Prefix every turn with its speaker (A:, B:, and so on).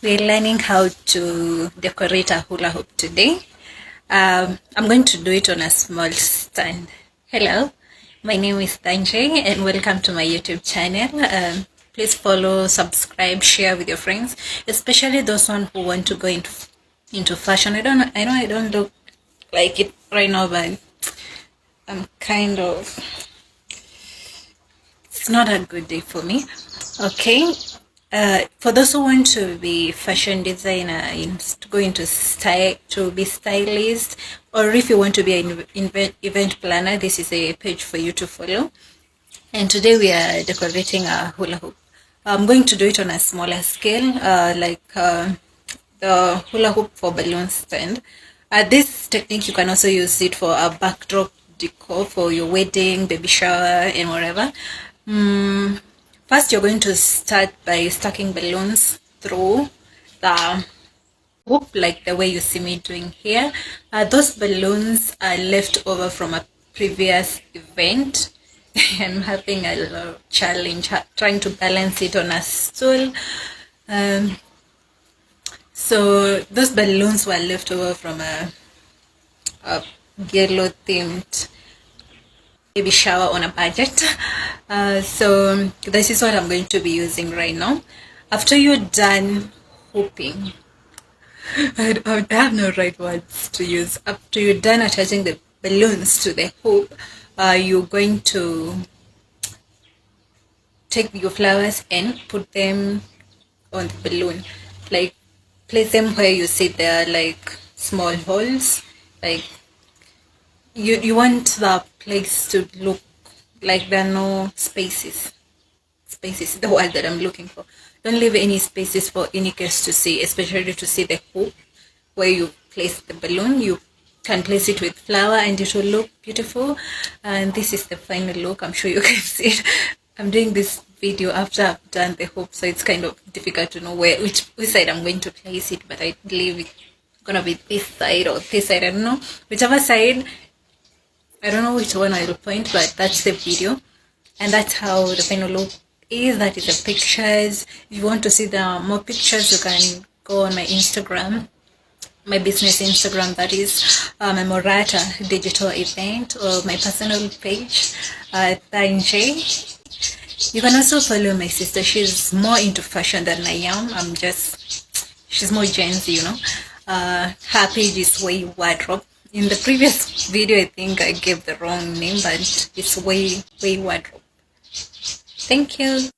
A: We're learning how to decorate a hula hoop today. I'm going to do it on a small stand. Hello, my name is Tanjay and welcome to my YouTube channel. Please follow, subscribe, share with your friends, especially those one who want to go into fashion. I know I don't look like it right now, but I'm kind of, it's not a good day for me. Okay. For those who want to be fashion designer, to go into style, to be stylist, or if you want to be an event planner, this is a page for you to follow. And today we are decorating a hula hoop. I'm going to do it on a smaller scale, the hula hoop for balloon stand. This technique, you can also use it for a backdrop decor for your wedding, baby shower, and whatever. First, you're going to start by stacking balloons through the hoop, like the way you see me doing here. Those balloons are left over from a previous event. I'm having a little challenge trying to balance it on a stool. So those balloons were left over from a yellow themed baby shower on a budget. So this is what I'm going to be using right now. After you're done hooping, I have no right words to use. After you're done attaching the balloons to the hoop, you're going to take your flowers and put them on the balloon, like place them where you see there, like small holes. Like you want the place to look like there are no spaces. Spaces, the word that I'm looking for. Don't leave any spaces for any guest to see, especially to see the hoop where you place the balloon. You can place it with flower and it will look beautiful. And this is the final look. I'm sure you can see it. I'm doing this video after I've done the hoop, so it's kind of difficult to know which side I'm going to place it, but I believe it's gonna be this side or this side. I don't know, whichever side. I don't know which one I will point, but that's the video, and that's how the final look is. That is the pictures. If you want to see the more pictures, you can go on my Instagram, my business Instagram, that is my Morata digital event, or my personal page, Tanjay. You can also follow my sister. She's more into fashion than I am. She's more Gen Z, you know. Her page is Way Wardrobe. In the previous video, I think I gave the wrong name, but it's Way Wardrobe. Thank you.